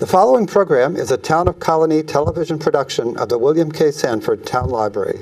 The following program is a Town of Colonie television production of the William K. Sanford Town Library.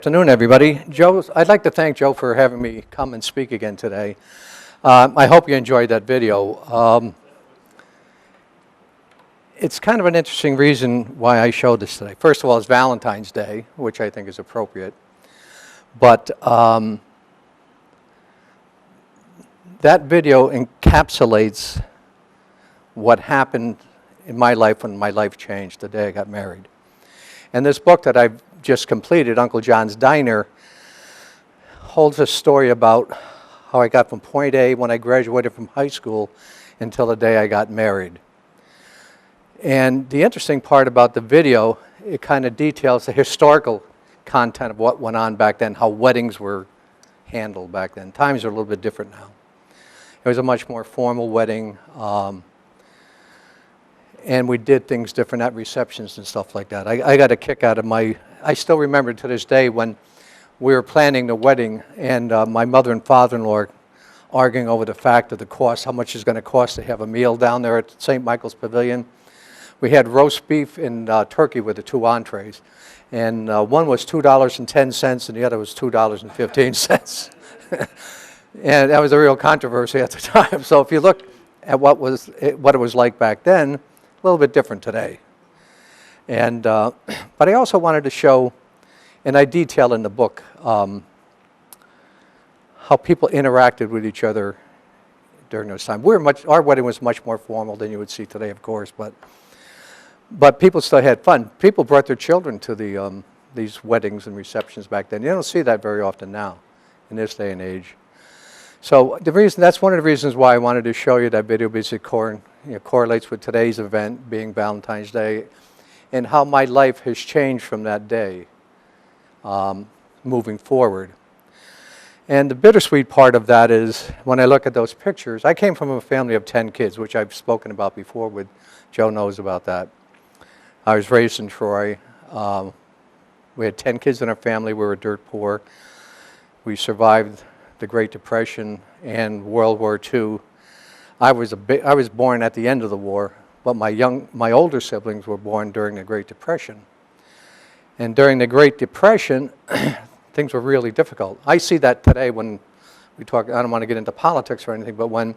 Afternoon, everybody. Joe, I'd like to thank Joe for having me come and speak again today. I hope you enjoyed that video. It's kind of an interesting reason why I showed this today. First of all, it's Valentine's Day, which I think is appropriate. But that video encapsulates what happened in my life when my life changed the day I got married. And this book that I've just completed, Uncle John's Diner, holds a story about how I got from point A when I graduated from high school until the day I got married. And the interesting part about the video, it kind of details the historical content of what went on back then, how weddings were handled back then. Times are a little bit different now. It was a much more formal wedding. And we did things different at receptions and stuff like that. I got a kick out of I still remember to this day when we were planning the wedding and my mother and father-in-law arguing over the fact of the cost, how much it's going to cost to have a meal down there at St. Michael's Pavilion. We had roast beef and turkey with the two entrees. And one was $2.10 and the other was $2.15. And that was a real controversy at the time. So if you look at what it was like back then, a little bit different today. And but I also wanted to show, and I detail in the book, how people interacted with each other during those times. Our wedding was much more formal than you would see today, of course, but people still had fun. People brought their children to these weddings and receptions back then. You don't see that very often now, in this day and age. So that's one of the reasons why I wanted to show you that video, because it correlates with today's event, being Valentine's Day, and how my life has changed from that day moving forward. And the bittersweet part of that is when I look at those pictures, I came from a family of 10 kids, which I've spoken about before with Joe knows about that. I was raised in Troy. We had 10 kids in our family. We were dirt poor. We survived the Great Depression and World War II. I was born at the end of the war, but my older siblings were born during the Great Depression. And during the Great Depression, things were really difficult. I see that today when we talk, I don't want to get into politics or anything, but when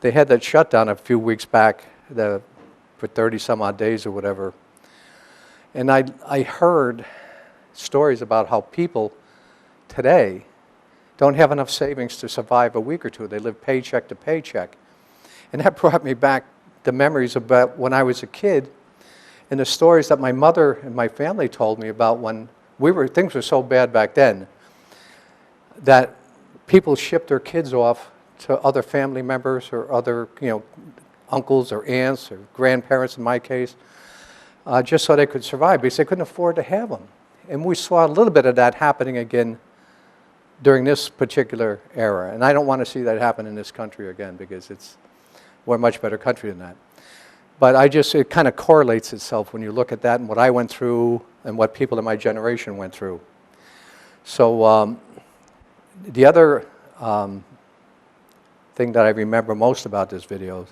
they had that shutdown a few weeks back for 30 some odd days or whatever, and I heard stories about how people today don't have enough savings to survive a week or two. They live paycheck to paycheck. And that brought me back the memories about when I was a kid and the stories that my mother and my family told me about when things were so bad back then that people shipped their kids off to other family members or other, uncles or aunts or grandparents in my case, just so they could survive because they couldn't afford to have them. And we saw a little bit of that happening again during this particular era. And I don't want to see that happen in this country again because we're a much better country than that. But it kind of correlates itself when you look at that and what I went through and what people in my generation went through. So the other thing that I remember most about this video,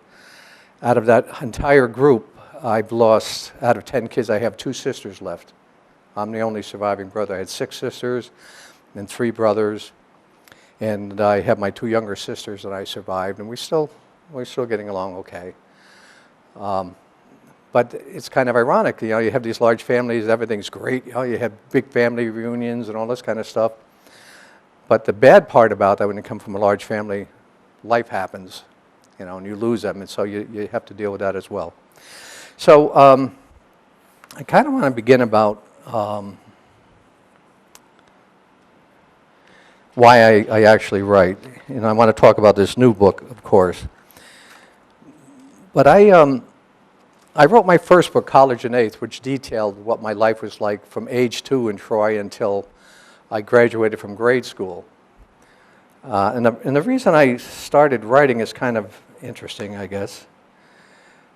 out of that entire group, I've lost, out of 10 kids, I have 2 sisters left. I'm the only surviving brother. I had 6 sisters and 3 brothers, and I have my 2 younger sisters that I survived, and we're still getting along okay. But it's kind of ironic, you have these large families, everything's great, you have big family reunions and all this kind of stuff. But the bad part about that, when you come from a large family, life happens, and you lose them, and so you have to deal with that as well. So I kind of want to begin about why I actually write. I want to talk about this new book, of course. But I wrote my first book, College in Eighth, which detailed what my life was like from age 2 in Troy until I graduated from grade school. And the reason I started writing is kind of interesting, I guess.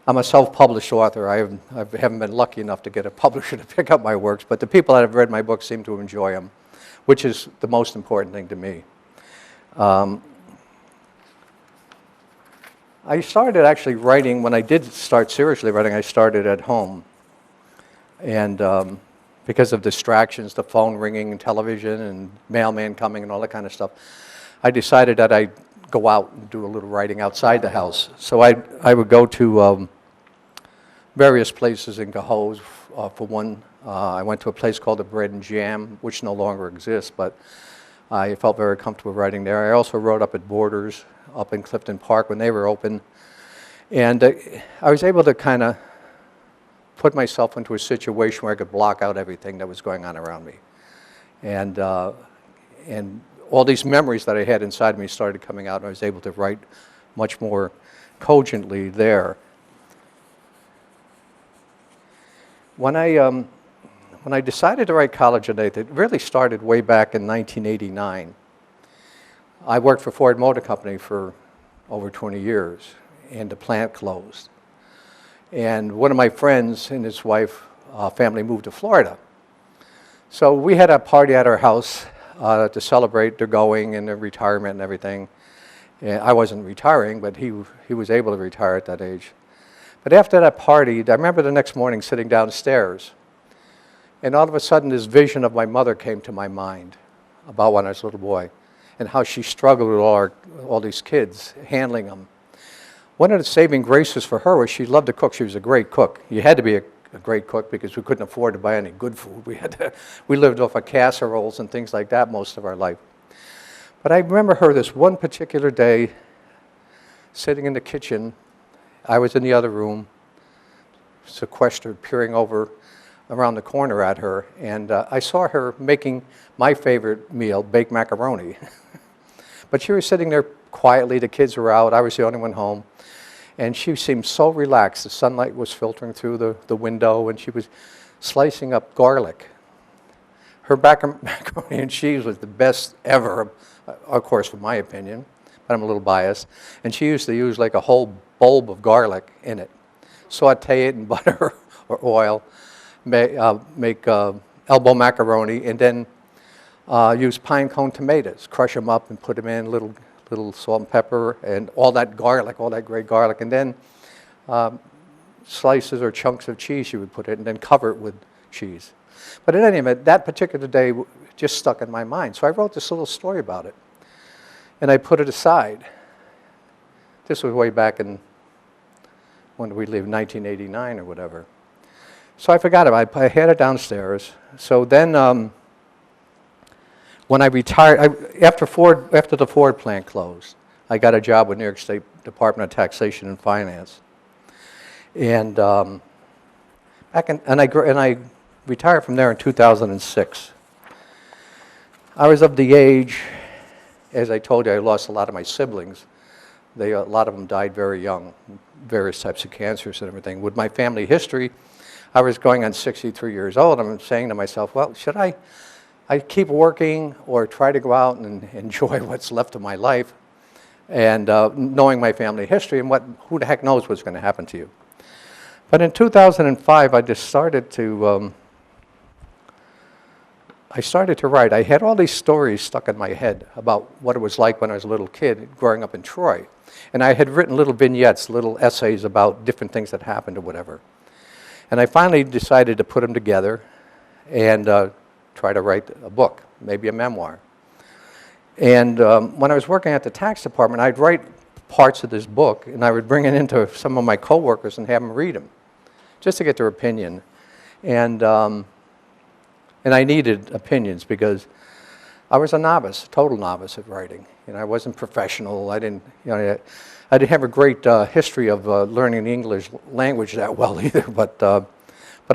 I'm a self-published author. I haven't been lucky enough to get a publisher to pick up my works, but the people that have read my books seem to enjoy them, which is the most important thing to me. I started actually writing, when I did start seriously writing, I started at home. And because of distractions, the phone ringing and television and mailman coming and all that kind of stuff, I decided that I'd go out and do a little writing outside the house. So I would go to various places in Cohoes. For one, I went to a place called the Bread and Jam, which no longer exists, but I felt very comfortable writing there. I also wrote up at Borders, up in Clifton Park when they were open. And I was able to kind of put myself into a situation where I could block out everything that was going on around me. And all these memories that I had inside me started coming out, and I was able to write much more cogently there. When I decided to write College at 8, it really started way back in 1989. I worked for Ford Motor Company for over 20 years, and the plant closed. And one of my friends and his wife family moved to Florida. So we had a party at our house to celebrate their going and their retirement and everything. And I wasn't retiring, but he was able to retire at that age. But after that party, I remember the next morning sitting downstairs, and all of a sudden this vision of my mother came to my mind about when I was a little boy and how she struggled with all these kids, handling them. One of the saving graces for her was she loved to cook. She was a great cook. You had to be a great cook because we couldn't afford to buy any good food. We lived off of casseroles and things like that most of our life. But I remember her this one particular day sitting in the kitchen. I was in the other room, sequestered, peering over around the corner at her, and I saw her making my favorite meal, baked macaroni. But she was sitting there quietly. The kids were out. I was the only one home. And she seemed so relaxed. The sunlight was filtering through the window, and she was slicing up garlic. Her macaroni and cheese was the best ever, of course, in my opinion, but I'm a little biased. And she used to use like a whole bulb of garlic in it, saute it in butter or oil, make elbow macaroni, and then use pine cone tomatoes, crush them up and put them in little salt and pepper and all that garlic, all that great garlic, and then slices or chunks of cheese you would put it, and then cover it with cheese. But in any event, that particular day just stuck in my mind. So I wrote this little story about it, and I put it aside. This was way back in, when did we leave, 1989 or whatever. So I forgot it. I had it downstairs. So then when I retired, after the Ford plant closed, I got a job with New York State Department of Taxation and Finance. And I retired from there in 2006. I was of the age, as I told you, I lost a lot of my siblings. A lot of them died very young, various types of cancers and everything. With my family history, I was going on 63 years old. I'm saying to myself, well, should I keep working or try to go out and enjoy what's left of my life, and knowing my family history and who the heck knows what's going to happen to you. But in 2005, I just started to write. I had all these stories stuck in my head about what it was like when I was a little kid growing up in Troy. And I had written little vignettes, little essays about different things that happened or whatever. And I finally decided to put them together and try to write a book, maybe a memoir. And when I was working at the tax department, I'd write parts of this book, and I would bring it into some of my coworkers and have them read them, just to get their opinion. And I needed opinions because I was a novice, a total novice at writing. I wasn't professional. I didn't have a great history of learning the English language that well either. But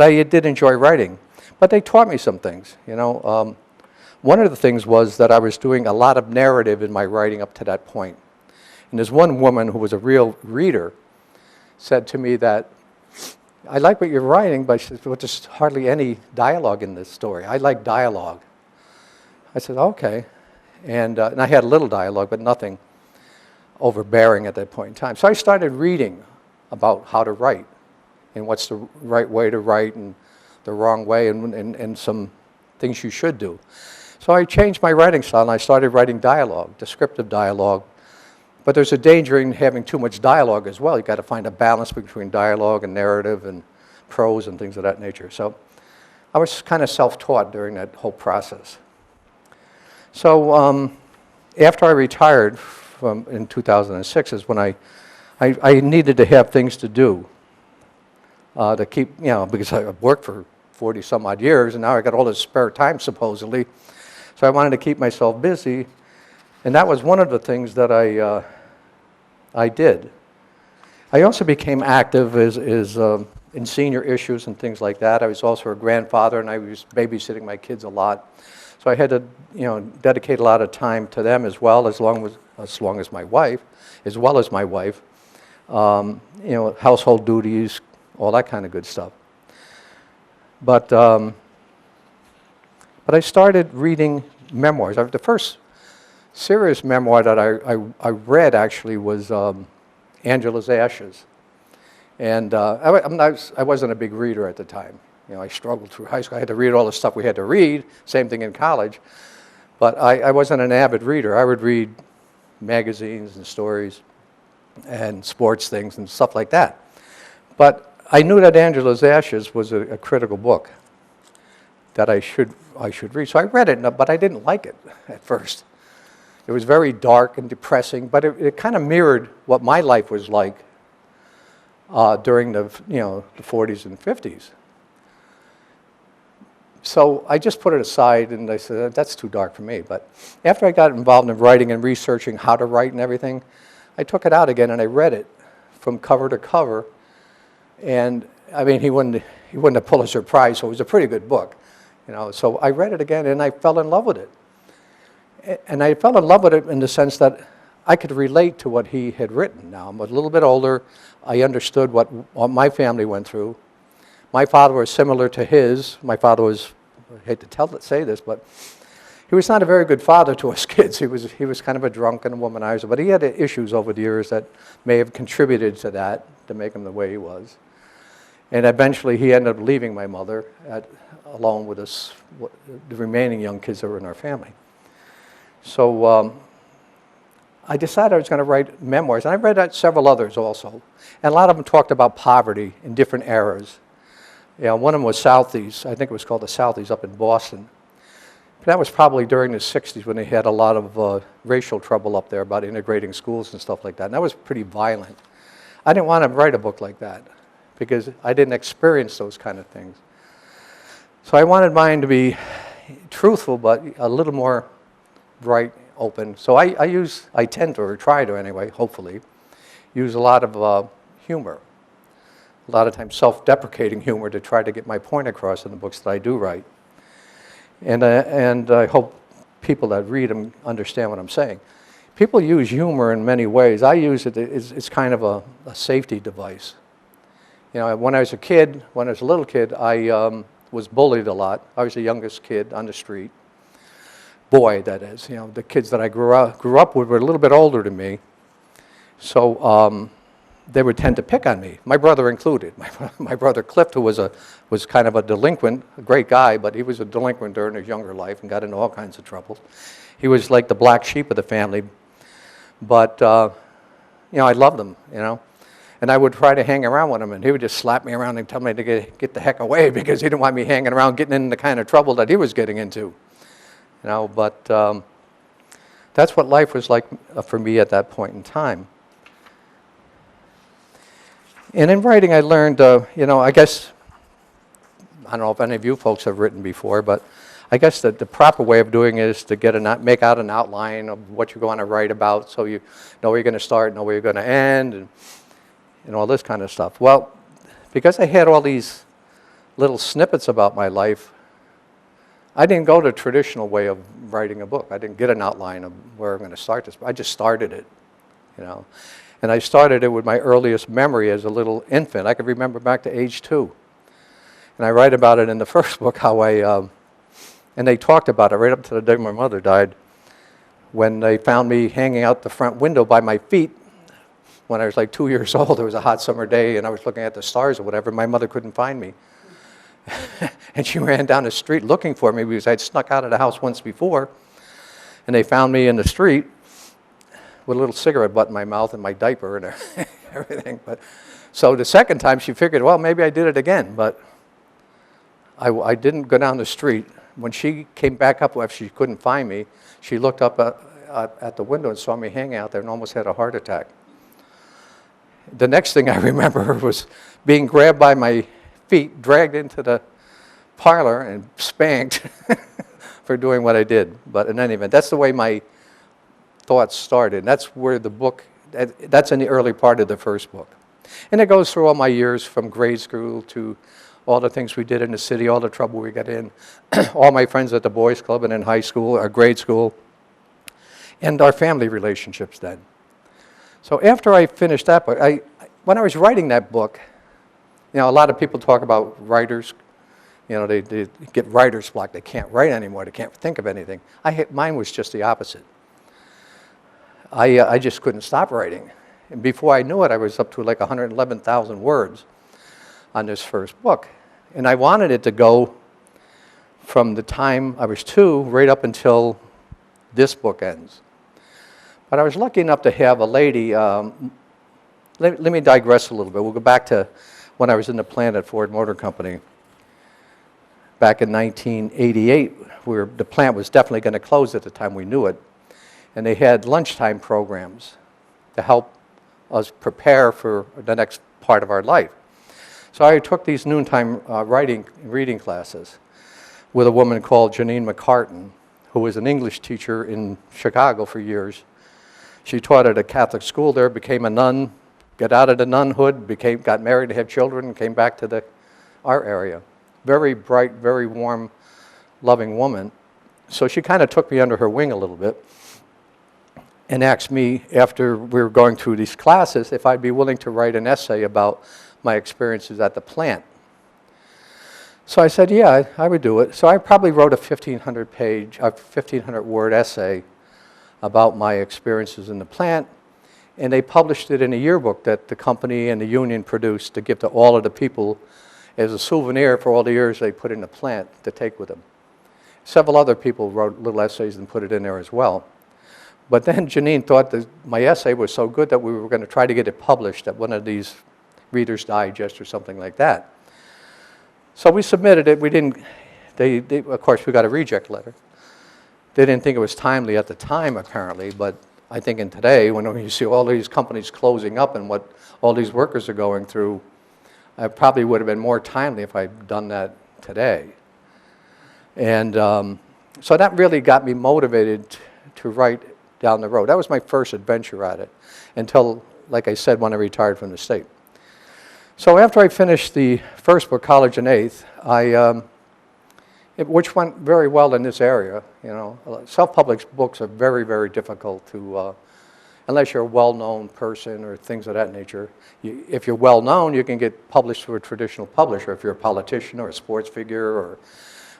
I did enjoy writing. But they taught me some things. One of the things was that I was doing a lot of narrative in my writing up to that point. And there's one woman who was a real reader said to me that, I like what you're writing, but she said, well, there's hardly any dialogue in this story. I like dialogue. I said, okay. And I had a little dialogue, but nothing overbearing at that point in time. So I started reading about how to write and what's the right way to write and the wrong way and some things you should do. So I changed my writing style and I started writing dialogue, descriptive dialogue. But there's a danger in having too much dialogue as well. You've got to find a balance between dialogue and narrative and prose and things of that nature. So I was kind of self-taught during that whole process. So after I retired in 2006 is when I needed to have things to do to keep, because I worked for 40 some odd years and now I got all this spare time supposedly. So I wanted to keep myself busy, and that was one of the things that I did. I also became active in senior issues and things like that. I was also a grandfather, and I was babysitting my kids a lot. So I had to, dedicate a lot of time to them as well as my wife, household duties, all that kind of good stuff. But I started reading memoirs. The first serious memoir that I read actually was Angela's Ashes. And I wasn't a big reader at the time. I struggled through high school. I had to read all the stuff we had to read, same thing in college. But I wasn't an avid reader. I would read magazines and stories and sports things and stuff like that. But I knew that Angela's Ashes was a critical book that I should read. So I read it, but I didn't like it at first. It was very dark and depressing, but it kind of mirrored what my life was like during the 40s and 50s. So I just put it aside and I said, that's too dark for me. But after I got involved in writing and researching how to write and everything, I took it out again and I read it from cover to cover. And I mean, he won the Pulitzer Prize, so it was a pretty good book. So I read it again and I fell in love with it. And I fell in love with it in the sense that I could relate to what he had written. Now, I'm a little bit older. I understood what my family went through. My father was similar to his. My father was, I hate to say this, but he was not a very good father to us kids. He was kind of a drunk and a womanizer, but he had issues over the years that may have contributed to that, to make him the way he was. And eventually he ended up leaving my mother alone with the remaining young kids that were in our family. So I decided I was going to write memoirs, and I read several others also. And a lot of them talked about poverty in different eras. One of them was Southeast. I think it was called the Southeast up in Boston. But that was probably during the 60s when they had a lot of racial trouble up there about integrating schools and stuff like that. And that was pretty violent. I didn't want to write a book like that because I didn't experience those kind of things. So I wanted mine to be truthful, but a little more bright, open. So I tend to, or try to anyway, hopefully, use a lot of humor. A lot of times self-deprecating humor to try to get my point across in the books that I do write. And I hope people that read them understand what I'm saying. People use humor in many ways. I use it, it's kind of a safety device. When I was a little kid, I was bullied a lot. I was the youngest kid on the street. Boy, that is. The kids that I grew up with were a little bit older than me. So they would tend to pick on me, my brother included. My brother Cliff, who was kind of a delinquent, a great guy, but he was a delinquent during his younger life and got into all kinds of trouble. He was like the black sheep of the family. But, I loved him, And I would try to hang around with him, and he would just slap me around and tell me to get the heck away because he didn't want me hanging around getting in the kind of trouble that he was getting into. But that's what life was like for me at that point in time. And in writing, I learned, I guess, I don't know if any of you folks have written before, but I guess that the proper way of doing it is to make out an outline of what you're going to write about so you know where you're going to start, know where you're going to end, and all this kind of stuff. Well, because I had all these little snippets about my life, I didn't go the traditional way of writing a book. I didn't get an outline of where I'm going to start this. I just started it, And I started it with my earliest memory as a little infant. I could remember back to age 2. And I write about it in the first book, how and they talked about it right up to the day my mother died, when they found me hanging out the front window by my feet when I was like 2 years old. It was a hot summer day, and I was looking at the stars or whatever. My mother couldn't find me. And she ran down the street looking for me because I'd snuck out of the house once before. And they found me in the street with a little cigarette butt in my mouth and my diaper and everything. But so the second time she figured, well, maybe I did it again. But I didn't go down the street. When she came back up after she couldn't find me, she looked up at the window and saw me hanging out there and almost had a heart attack. The next thing I remember was being grabbed by my feet, dragged into the parlor and spanked for doing what I did. But in any event, that's the way my thoughts started. That's where the book, that's in the early part of the first book. And it goes through all my years from grade school to all the things we did in the city, all the trouble we got in, all my friends at the boys club and in high school or grade school, and our family relationships then. So after I finished that book, when I was writing that book, you know, a lot of people talk about writers, you know, they get writer's block. They can't write anymore. They can't think of anything. Mine was just the opposite. I just couldn't stop writing. And before I knew it, I was up to like 111,000 words on this first book. And I wanted it to go from the time I was 2 right up until this book ends. But I was lucky enough to have a lady, let me digress a little bit. We'll go back to when I was in the plant at Ford Motor Company. Back in 1988, the plant was definitely going to close at the time we knew it. And they had lunchtime programs to help us prepare for the next part of our life. So I took these noontime reading classes with a woman called Janine McCartan, who was an English teacher in Chicago for years. She taught at a Catholic school there, became a nun, got out of the nunhood, got married, had children, and came back to our area. Very bright, very warm, loving woman. So she kind of took me under her wing a little bit and asked me, after we were going through these classes, if I'd be willing to write an essay about my experiences at the plant. So I said, yeah, I would do it. So I probably wrote a 1,500-word essay about my experiences in the plant, and they published it in a yearbook that the company and the union produced to give to all of the people as a souvenir for all the years they put in the plant to take with them. Several other people wrote little essays and put it in there as well. But then Janine thought that my essay was so good that we were going to try to get it published at one of these Reader's Digest or something like that. So we submitted it. We didn't, of course, we got a reject letter. They didn't think it was timely at the time, apparently, but I think in today, when you see all these companies closing up and what all these workers are going through, I probably would have been more timely if I'd done that today. And so that really got me motivated to write down the road. That was my first adventure at it until, like I said, when I retired from the state. So after I finished the first book, College in Eighth, which went very well in this area. You know, self-published books are very, very difficult to, unless you're a well-known person or things of that nature. If you're well-known, you can get published through a traditional publisher. If you're a politician or a sports figure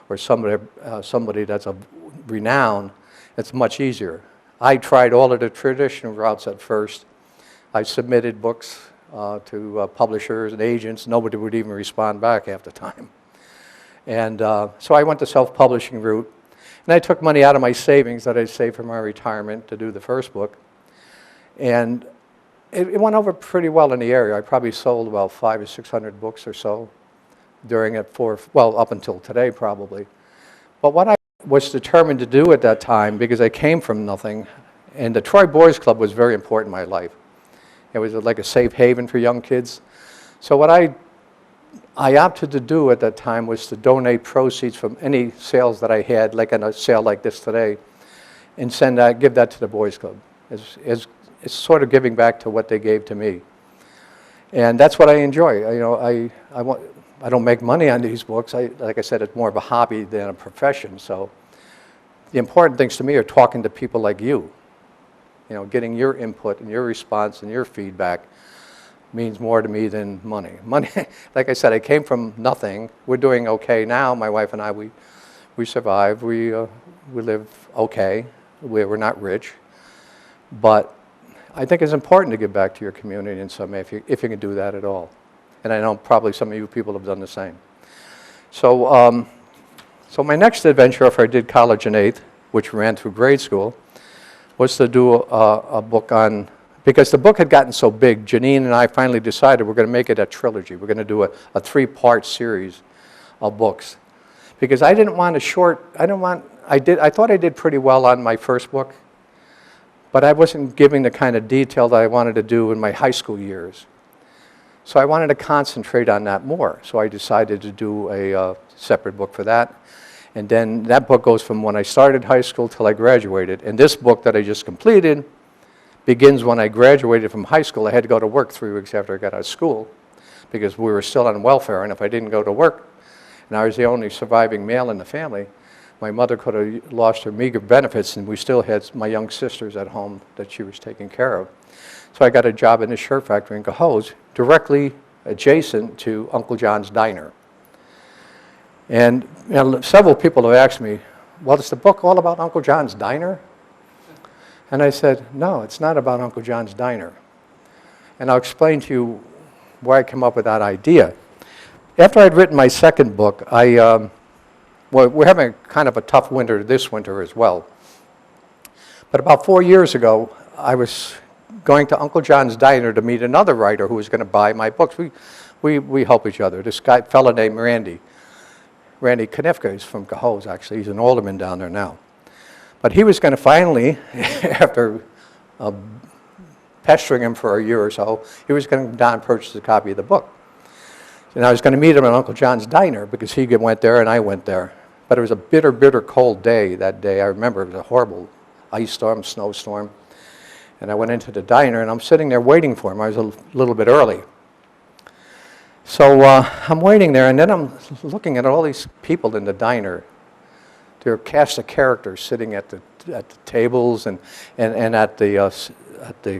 or somebody that's of renown, it's much easier. I tried all of the traditional routes at first. I submitted books to publishers and agents. Nobody would even respond back half the time. And so I went the self-publishing route. And I took money out of my savings that I saved for my retirement to do the first book. And it went over pretty well in the area. I probably sold about 500 or 600 books or so during it up until today probably. But what I was determined to do at that time, because I came from nothing, and the Troy Boys Club was very important in my life. It was like a safe haven for young kids. So what I opted to do at that time was to donate proceeds from any sales that I had, like on a sale like this today, and give that to the Boys Club. It's sort of giving back to what they gave to me. And that's what I enjoy. I don't make money on these books. Like I said, it's more of a hobby than a profession. So the important things to me are talking to people like you. You know, getting your input and your response and your feedback means more to me than money. Money, like I said, I came from nothing. We're doing okay now. My wife and I, we survive. We live okay. We're not rich, but I think it's important to give back to your community in some way if you can do that at all. And I know probably some of you people have done the same. So, so my next adventure after I did College in Eighth, which ran through grade school, was to do a book on, because the book had gotten so big, Janine and I finally decided we're going to make it a trilogy. We're going to do a 3-part series of books. because I didn't want I thought I did pretty well on my first book, but I wasn't giving the kind of detail that I wanted to do in my high school years. So I wanted to concentrate on that more. So I decided to do a separate book for that. And then that book goes from when I started high school till I graduated. And this book that I just completed begins when I graduated from high school. I had to go to work 3 weeks after I got out of school because we were still on welfare. And if I didn't go to work, and I was the only surviving male in the family, my mother could have lost her meager benefits, and we still had my young sisters at home that she was taking care of. So I got a job in the shirt factory in Cohoes, directly adjacent to Uncle John's Diner. And several people have asked me, well, is the book all about Uncle John's Diner? And I said, no, it's not about Uncle John's Diner. And I'll explain to you where I came up with that idea. After I'd written my second book, well, we're having kind of a tough winter this winter as well. But about 4 years ago, I was going to Uncle John's Diner to meet another writer who was going to buy my books. We help each other. This fellow named Randy Konifka is from Cohoes, actually. He's an alderman down there now. But he was going to finally, after pestering him for a year or so, he was going to come down and purchase a copy of the book. And I was going to meet him at Uncle John's Diner because he went there and I went there. But it was a bitter, bitter cold day that day. I remember it was a horrible ice storm, snowstorm. And I went into the diner and I'm sitting there waiting for him. I was a little bit early. So I'm waiting there, and then I'm looking at all these people in the diner. There are a cast of characters sitting at the tables and at the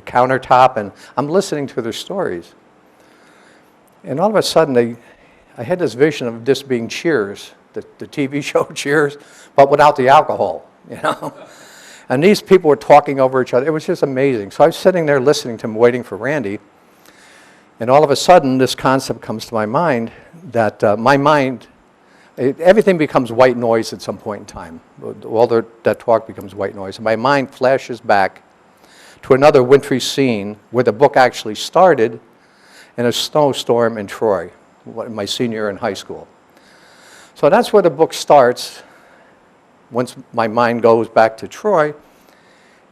countertop, and I'm listening to their stories. And all of a sudden, I had this vision of this being Cheers, the TV show Cheers, but without the alcohol, you know. And these people were talking over each other. It was just amazing. So I was sitting there listening to him, waiting for Randy. And all of a sudden, this concept comes to my mind that everything becomes white noise at some point in time. All that talk becomes white noise. And my mind flashes back to another wintry scene where the book actually started in a snowstorm in Troy, my senior year in high school. So that's where the book starts, once my mind goes back to Troy,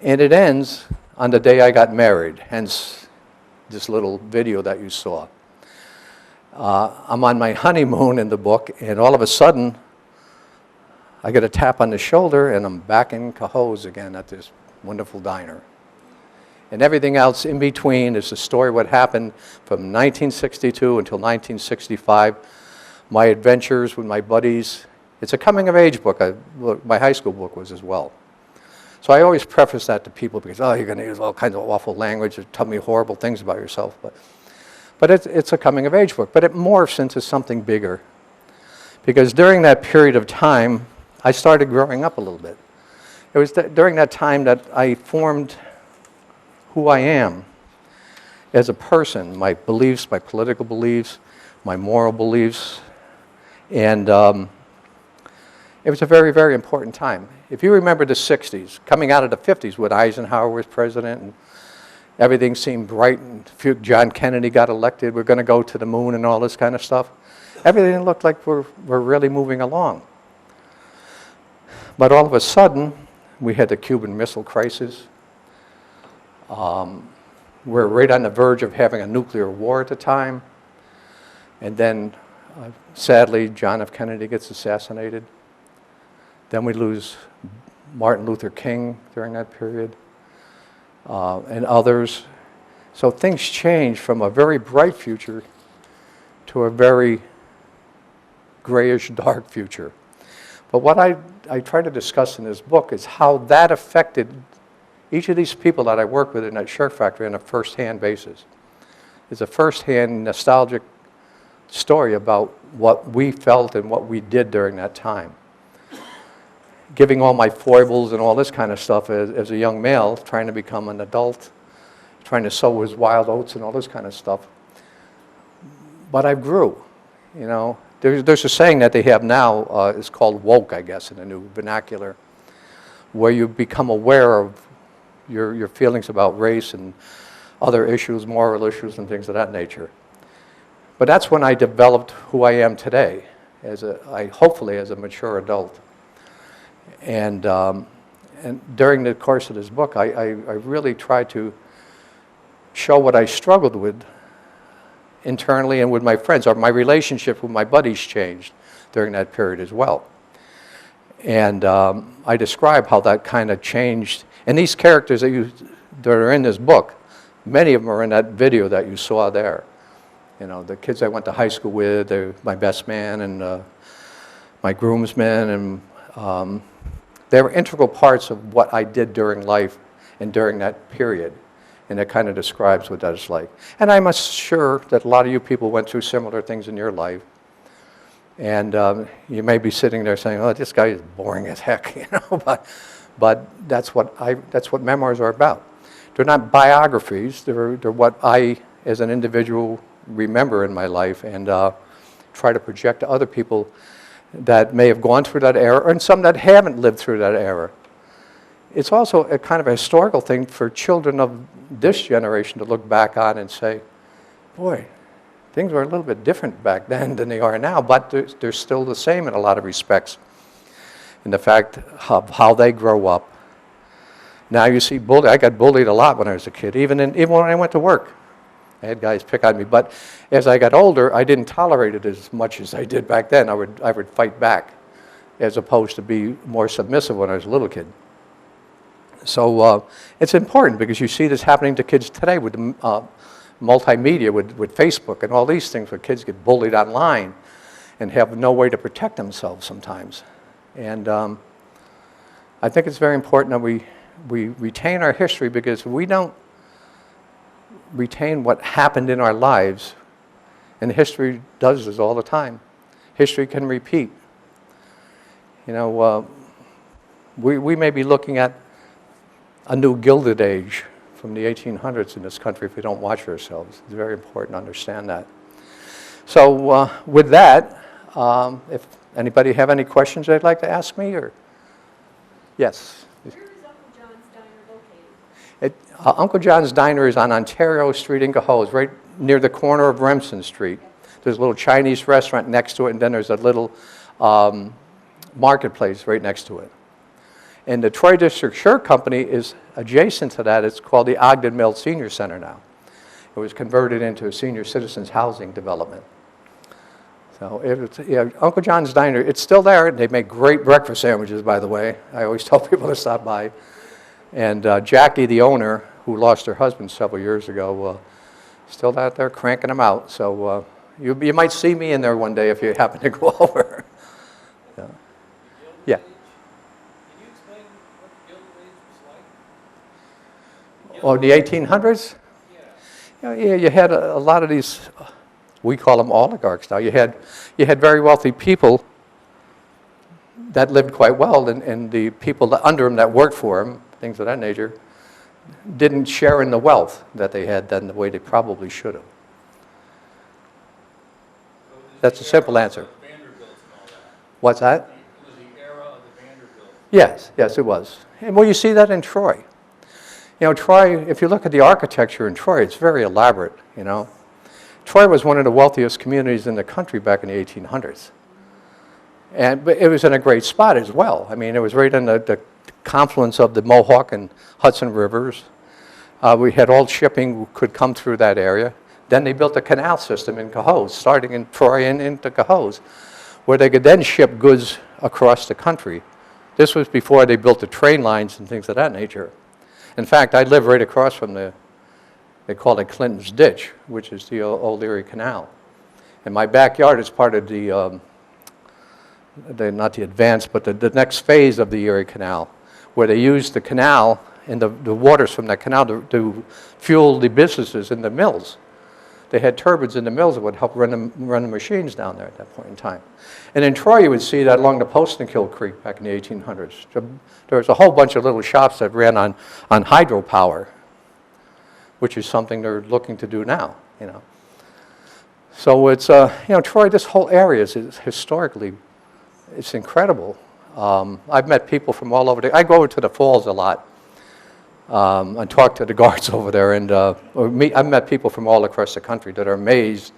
and it ends on the day I got married, hence this little video that you saw. I'm on my honeymoon in the book, and all of a sudden, I get a tap on the shoulder, and I'm back in Cohoes again at this wonderful diner. And everything else in between is the story what happened from 1962 until 1965, my adventures with my buddies. It's a coming-of-age book. My high school book was as well. So I always preface that to people because, oh, you're going to use all kinds of awful language or tell me horrible things about yourself. But it's a coming-of-age book. But it morphs into something bigger. Because during that period of time, I started growing up a little bit. It was during that time that I formed who I am as a person, my beliefs, my political beliefs, my moral beliefs. And it was a very, very important time. If you remember the 60s, coming out of the 50s when Eisenhower was president and everything seemed bright and John Kennedy got elected, we're going to go to the moon and all this kind of stuff, everything looked like we're really moving along. But all of a sudden, we had the Cuban Missile Crisis. We're right on the verge of having a nuclear war at the time. And then, sadly, John F. Kennedy gets assassinated. Then we lose Martin Luther King during that period, and others. So things change from a very bright future to a very grayish, dark future. But what I try to discuss in this book is how that affected each of these people that I work with in that shirt factory on a first-hand basis. It's a first-hand, nostalgic story about what we felt and what we did during that time. Giving all my foibles and all this kind of stuff as a young male, trying to become an adult, trying to sow his wild oats and all this kind of stuff. But I grew, you know. There's a saying that they have now, it's called woke, I guess, in the new vernacular, where you become aware of your feelings about race and other issues, moral issues and things of that nature. But that's when I developed who I am today. hopefully as a mature adult. And during the course of this book, I really tried to show what I struggled with internally and with my friends, or my relationship with my buddies changed during that period as well. And I describe how that kind of changed. And these characters that are in this book, many of them are in that video that you saw there. You know, the kids I went to high school with, my best man and my groomsmen, and they were integral parts of what I did during life and during that period. And it kind of describes what that is like. And I'm sure that a lot of you people went through similar things in your life. And you may be sitting there saying, "Oh, this guy is boring as heck," you know. But that's what memoirs are about. They're not biographies. They're what I, as an individual, remember in my life, and try to project to other people that may have gone through that era, and some that haven't lived through that era. It's also a kind of a historical thing for children of this generation to look back on and say, boy, things were a little bit different back then than they are now, but they're still the same in a lot of respects. In the fact of how they grow up. Now you see I got bullied a lot when I was a kid, even when I went to work. I had guys pick on me, but as I got older, I didn't tolerate it as much as I did back then. I would fight back, as opposed to be more submissive when I was a little kid. So it's important because you see this happening to kids today with multimedia, with Facebook and all these things, where kids get bullied online and have no way to protect themselves sometimes. And I think it's very important that we retain our history, because if we don't retain what happened in our lives, and history does this all the time, history can repeat. You know, we may be looking at a new Gilded Age from the 1800s in this country if we don't watch ourselves. It's very important to understand that. So with that, if anybody have any questions they'd like to ask me, or yes? Where is Uncle John's Diner located? Uncle John's Diner is on Ontario Street in Cohoes, right near the corner of Remsen Street. There's a little Chinese restaurant next to it, and then there's a little marketplace right next to it. And the Troy District Shirt Company is adjacent to that. It's called the Ogden Mill Senior Center now. It was converted into a senior citizens housing development. So Uncle John's Diner, it's still there. They make great breakfast sandwiches, by the way. I always tell people to stop by. And Jackie, the owner, who lost her husband several years ago, still out there cranking them out. So you might see me in there one day if you happen to go over. Yeah. Oh, the 1800s? Yeah, you had a lot of these, we call them oligarchs now. You had very wealthy people that lived quite well, and the people under them that worked for them, things of that nature, didn't share in the wealth that they had then the way they probably should have. That's a simple answer. What's that? It was the era of the Vanderbilt. Yes, it was. And well, you see that in Troy. You know, Troy, if you look at the architecture in Troy, it's very elaborate, you know. Troy was one of the wealthiest communities in the country back in the 1800s. But it was in a great spot as well. I mean, it was right in the confluence of the Mohawk and Hudson rivers. We had all shipping could come through that area. Then they built a canal system in Cohoes, starting in Troy and into Cohoes, where they could then ship goods across the country. This was before they built the train lines and things of that nature. In fact, I live right across from they call it Clinton's Ditch, which is the old Erie Canal. And my backyard is part of not the advanced, but the next phase of the Erie Canal, where they used the canal and the waters from that canal to fuel the businesses in the mills. They had turbines in the mills that would help run the machines down there at that point in time. And in Troy, you would see that along the Post-and-Kill Creek back in the 1800s. There was a whole bunch of little shops that ran on hydropower, which is something they're looking to do now, you know. So it's, you know, Troy, this whole area is historically, it's incredible. I've met people from all over. I go over to the falls a lot and talk to the guards over there, and I've met people from all across the country that are amazed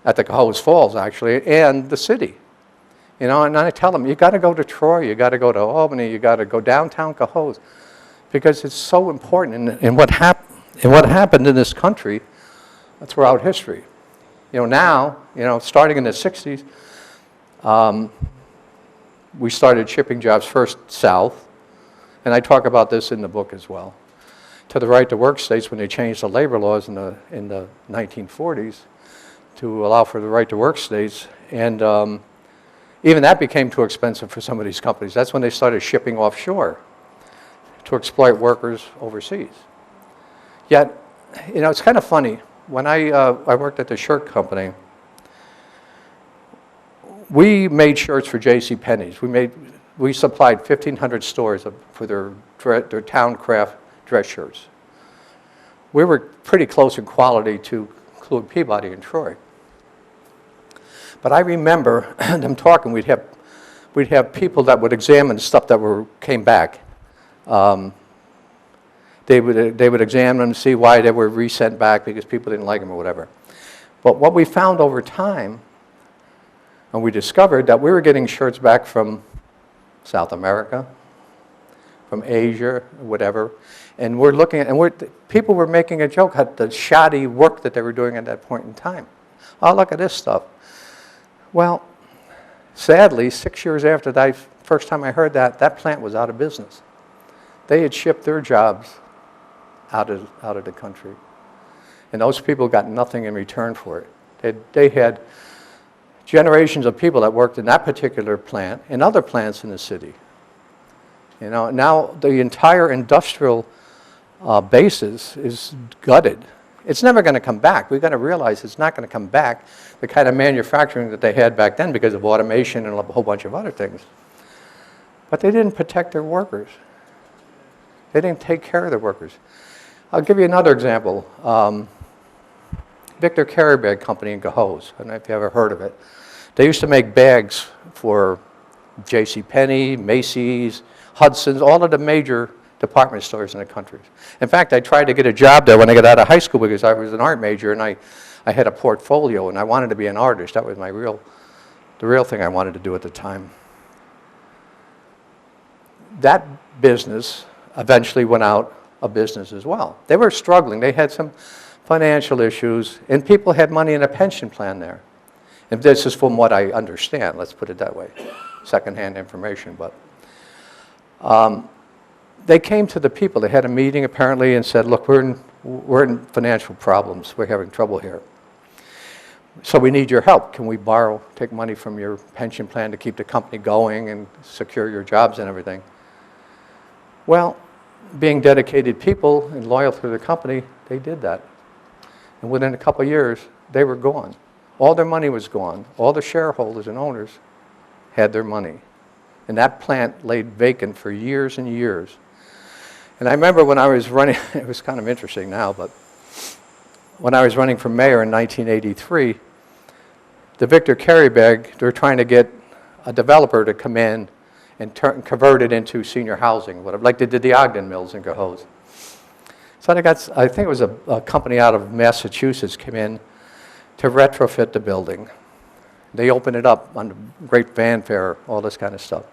at the Cohoes Falls, actually, and the city. You know, and I tell them, you got to go to Troy, you got to go to Albany, you got to go downtown Cohoes, because it's so important in what happened in this country throughout history. You know, now, you know, starting in the 60s, we started shipping jobs first south, and I talk about this in the book as well, to the right to work states when they changed the labor laws in the 1940s to allow for the right to work states, and even that became too expensive for some of these companies. That's when they started shipping offshore to exploit workers overseas. Yet, you know, it's kind of funny. When I worked at the shirt company, we made shirts for J.C. Penney's. We supplied 1,500 stores for their town craft dress shirts. We were pretty close in quality to Claude Peabody and Troy. But I remember them talking. We'd have people that would examine stuff that came back. They would examine them and see why they were resent back because people didn't like them or whatever. But what we found over time, and we discovered that we were getting shirts back from South America, from Asia, whatever, and we're looking at, people were making a joke at the shoddy work that they were doing at that point in time. Oh, look at this stuff. Well, sadly, 6 years after that first time I heard that, that plant was out of business. They had shipped their jobs out of the country. And those people got nothing in return for it. They had generations of people that worked in that particular plant and other plants in the city. You know, now the entire industrial basis is gutted. It's never going to come back. We've got to realize it's not going to come back, the kind of manufacturing that they had back then because of automation and a whole bunch of other things. But they didn't protect their workers. They didn't take care of their workers. I'll give you another example. Victor Carry Bag Company in Cohoes. I don't know if you ever heard of it. They used to make bags for J.C. Penney, Macy's, Hudson's, all of the major department stores in the country. In fact, I tried to get a job there when I got out of high school because I was an art major and I had a portfolio and I wanted to be an artist. That was the real thing I wanted to do at the time. That business eventually went out of business as well. They were struggling. They had some financial issues, and people had money in a pension plan there. And this is from what I understand, let's put it that way, secondhand information. But they came to the people. They had a meeting apparently and said, look, we're in financial problems. We're having trouble here. So we need your help. Can we take money from your pension plan to keep the company going and secure your jobs and everything? Well, being dedicated people and loyal to the company, they did that. And within a couple of years, they were gone. All their money was gone. All the shareholders and owners had their money. And that plant laid vacant for years and years. And I remember when I was running, it was kind of interesting now, but when I was running for mayor in 1983, the Victor Carry Bag, they were trying to get a developer to come in and convert it into senior housing, whatever, like they did the Ogden Mills in Cohoes. So I think it was a company out of Massachusetts came in to retrofit the building. They opened it up on great fanfare, all this kind of stuff.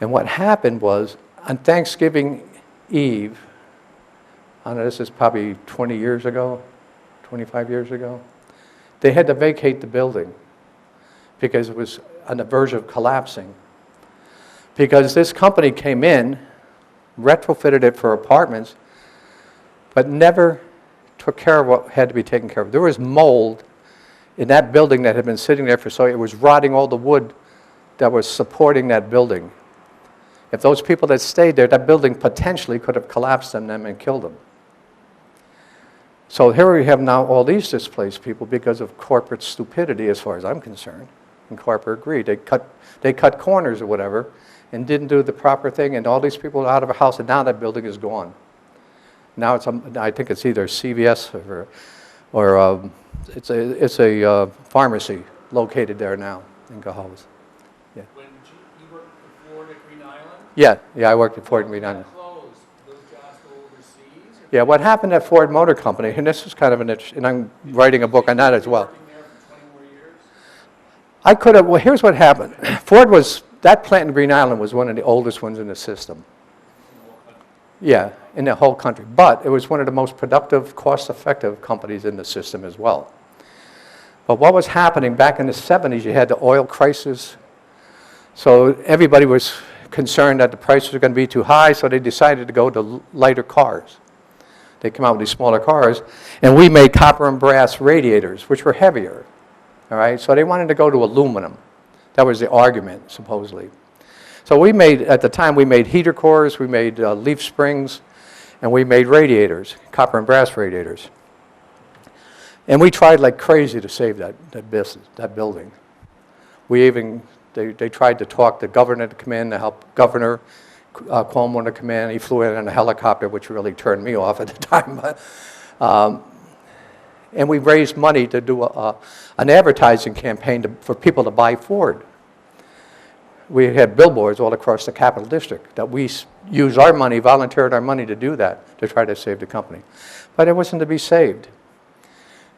And what happened was, on Thanksgiving Eve, I don't know, this is probably 20 years ago, 25 years ago, they had to vacate the building because it was on the verge of collapsing. Because this company came in, retrofitted it for apartments, but never took care of what had to be taken care of. There was mold in that building that had been sitting there so it was rotting all the wood that was supporting that building. If those people that stayed there, that building potentially could have collapsed on them and killed them. So here we have now all these displaced people because of corporate stupidity as far as I'm concerned, and corporate greed. They cut corners or whatever and didn't do the proper thing, and all these people are out of a house, and now that building is gone. Now I think it's either CVS or it's a pharmacy located there now in Cohoes. Yeah. When you worked for Ford at Green Island? Yeah, I worked at Ford and Green Island. Closed. Those jobs go overseas? Yeah, what happened at Ford Motor Company, and this is kind of and I'm writing a book on that as well. Working there for 20 more years? I could have, well, here's what happened. That plant in Green Island was one of the oldest ones in the system. Yeah, in the whole country. But it was one of the most productive, cost-effective companies in the system as well. But what was happening back in the 70s, you had the oil crisis. So everybody was concerned that the prices were going to be too high, so they decided to go to lighter cars. They came out with these smaller cars, and we made copper and brass radiators, which were heavier. All right, so they wanted to go to aluminum. That was the argument, supposedly. So we made, at the time, we made heater cores, we made leaf springs, and we made radiators, copper and brass radiators. And we tried like crazy to save that business, that building. They tried to talk the governor to come in to help Governor Cuomo to come in. He flew in a helicopter, which really turned me off at the time. And we raised money to do an advertising campaign for people to buy Ford. We had billboards all across the Capital District that we used our money, volunteered our money to do that, to try to save the company. But it wasn't to be saved.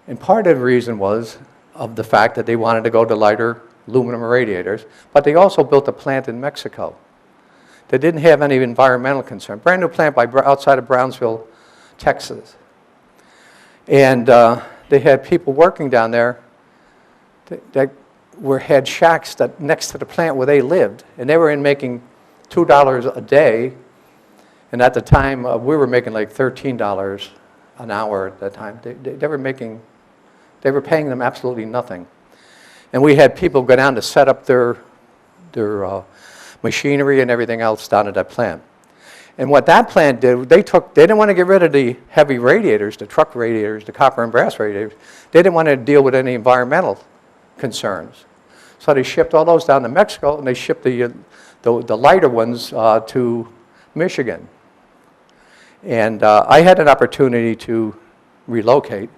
And part of the reason was of the fact that they wanted to go to lighter aluminum radiators, but they also built a plant in Mexico. They didn't have any environmental concern. Brand new plant outside of Brownsville, Texas. And they had people working down there that had shacks next to the plant where they lived, and they were making $2 a day. And at the time, we were making like $13 an hour at that time. They were paying them absolutely nothing. And we had people go down to set up their machinery and everything else down at that plant. And what that plant did, they didn't want to get rid of the heavy radiators, the truck radiators, the copper and brass radiators. They didn't want to deal with any environmental concerns. So they shipped all those down to Mexico, and they shipped the lighter ones to Michigan. And I had an opportunity to relocate,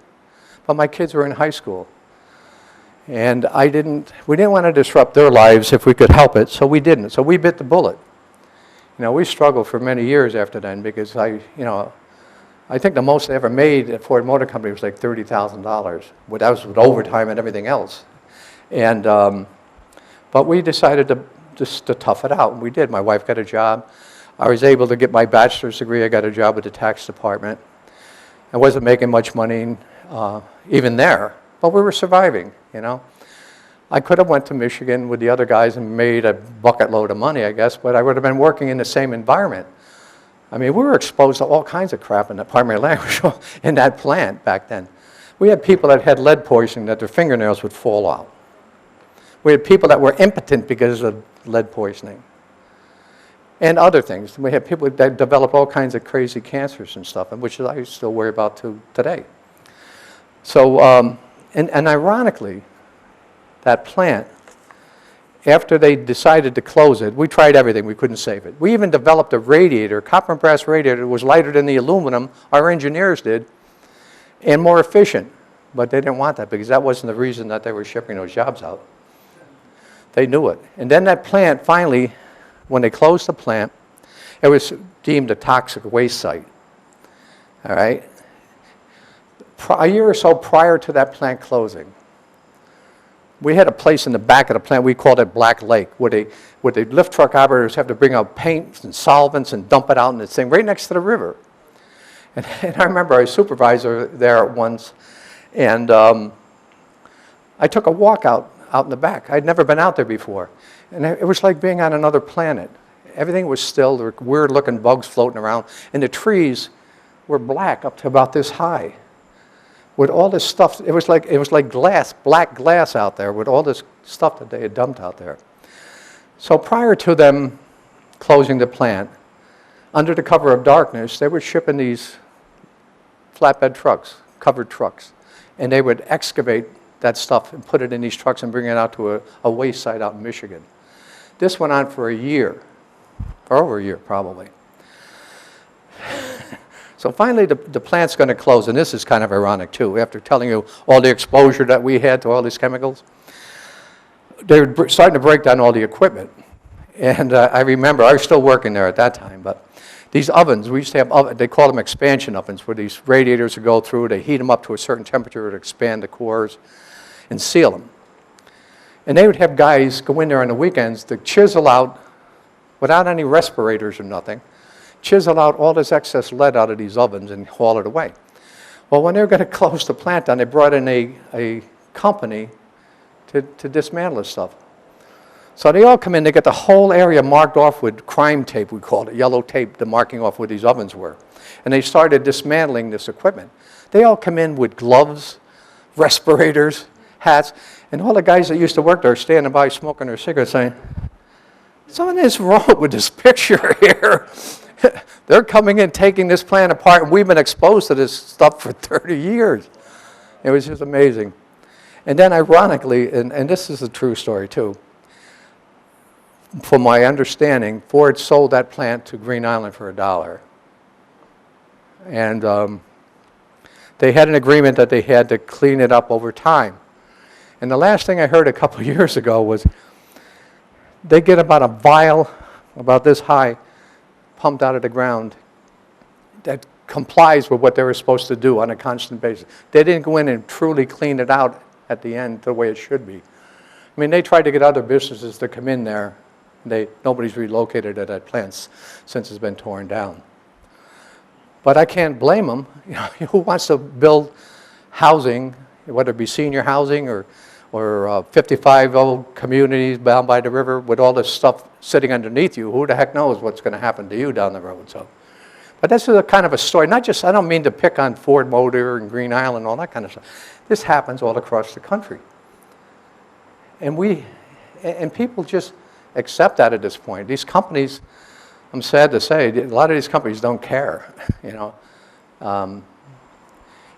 but my kids were in high school. And we didn't want to disrupt their lives if we could help it, so we didn't. So we bit the bullet. You know, we struggled for many years after then because I think the most I ever made at Ford Motor Company was like $30,000. That was with overtime and everything else. And but we decided to tough it out, and we did. My wife got a job. I was able to get my bachelor's degree. I got a job with the tax department. I wasn't making much money even there, but we were surviving, you know. I could have went to Michigan with the other guys and made a bucket load of money, I guess, but I would have been working in the same environment. I mean, we were exposed to all kinds of crap in the primary language in that plant back then. We had people that had lead poisoning that their fingernails would fall out. We had people that were impotent because of lead poisoning. And other things. We had people that developed all kinds of crazy cancers and stuff, which I still worry about today. So, and ironically, that plant, after they decided to close it, we tried everything. We couldn't save it. We even developed a radiator, copper and brass radiator, that was lighter than the aluminum, our engineers did, and more efficient. But they didn't want that because that wasn't the reason that they were shipping those jobs out. They knew it. And then that plant finally, when they closed the plant, it was deemed a toxic waste site. All right? A year or so prior to that plant closing, we had a place in the back of the plant, we called it Black Lake, where the lift truck operators have to bring out paints and solvents and dump it out in this thing right next to the river. And I remember I was supervisor there once, and I took a walk out in the back. I'd never been out there before. And it was like being on another planet. Everything was still, there were weird-looking bugs floating around, and the trees were black up to about this high. With all this stuff, it was like glass, black glass out there with all this stuff that they had dumped out there. So prior to them closing the plant, under the cover of darkness, they were shipping these flatbed trucks, covered trucks, and they would excavate that stuff and put it in these trucks and bring it out to a waste site out in Michigan. This went on for a year, or over a year probably. So finally, the plant's going to close, and this is kind of ironic too. After telling you all the exposure that we had to all these chemicals, they were starting to break down all the equipment. And I remember, I was still working there at that time, but these ovens, we used to have, they call them expansion ovens, where these radiators would go through, they heat them up to a certain temperature to expand the cores and seal them. And they would have guys go in there on the weekends to chisel out, without any respirators or nothing, chisel out all this excess lead out of these ovens and haul it away. Well, when they were going to close the plant down, they brought in a company to dismantle this stuff. So they all come in, they get the whole area marked off with crime tape, we called it, yellow tape, the marking off where these ovens were. And they started dismantling this equipment. They all come in with gloves, respirators, hats, and all the guys that used to work there standing by smoking their cigarettes saying, something is wrong with this picture here. They're coming in, taking this plant apart, and we've been exposed to this stuff for 30 years. It was just amazing. And then ironically, and this is a true story too, from my understanding, Ford sold that plant to Green Island for $1. And they had an agreement that they had to clean it up over time. And the last thing I heard a couple of years ago was they get about a vial about this high pumped out of the ground that complies with what they were supposed to do on a constant basis. They didn't go in and truly clean it out at the end the way it should be. I mean, they tried to get other businesses to come in there. Nobody's relocated at that plant since it's been torn down. But I can't blame them. You know, who wants to build housing, whether it be senior housing or 55-old communities down by the river with all this stuff sitting underneath you? Who the heck knows what's going to happen to you down the road? So, but this is a kind of a story. Not just, I don't mean to pick on Ford Motor and Green Island and all that kind of stuff. This happens all across the country. And people just accept that at this point. These companies, I'm sad to say, a lot of these companies don't care, you know.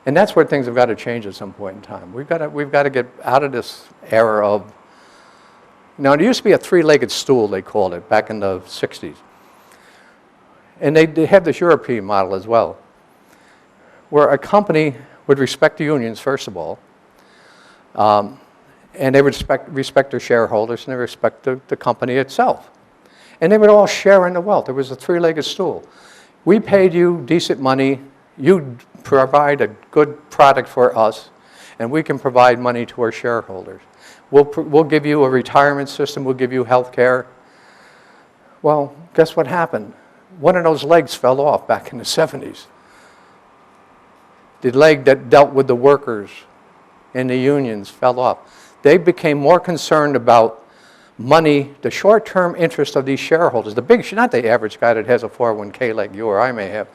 And that's where things have got to change at some point in time. We've got to get out of this era of, now there used to be a three-legged stool, they called it, back in the 60s. And they have this European model as well, where a company would respect the unions, first of all, and they would respect their shareholders, and they respect the company itself. And they would all share in the wealth. There was a three-legged stool. We paid you decent money, you provide a good product for us, and we can provide money to our shareholders. We'll give you a retirement system, we'll give you health care. Well, guess what happened? One of those legs fell off back in the 70s. The leg that dealt with the workers and the unions fell off. They became more concerned about money, the short-term interest of these shareholders, the big, not the average guy that has a 401k like you or I may have,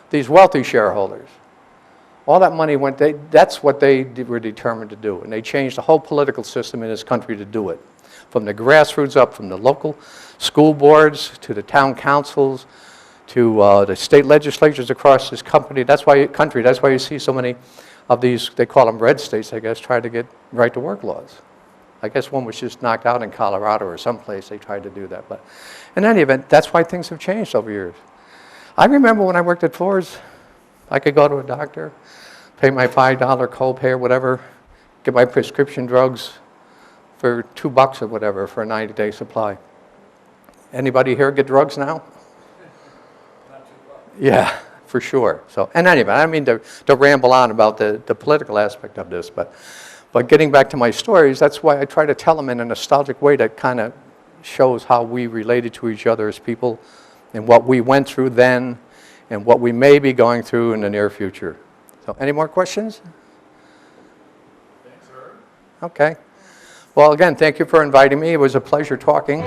these wealthy shareholders. All that money went, that's what they were determined to do. And they changed the whole political system in this country to do it. From the grassroots up, from the local school boards to the town councils to the state legislatures across this country. That's why you see so many of these, they call them red states, I guess, try to get right-to-work laws. I guess one was just knocked out in Colorado or someplace they tried to do that. But in any event, that's why things have changed over years. I remember when I worked at Ford's, I could go to a doctor, pay my $5 copay or whatever, get my prescription drugs for $2 or whatever for a 90-day supply. Anybody here get drugs now? Yeah, for sure. So, and anyway, I don't mean to ramble on about the political aspect of this, but getting back to my stories, that's why I try to tell them in a nostalgic way that kind of shows how we related to each other as people and what we went through then and what we may be going through in the near future. So, any more questions? Thanks, sir. Okay. Well, again, thank you for inviting me. It was a pleasure talking.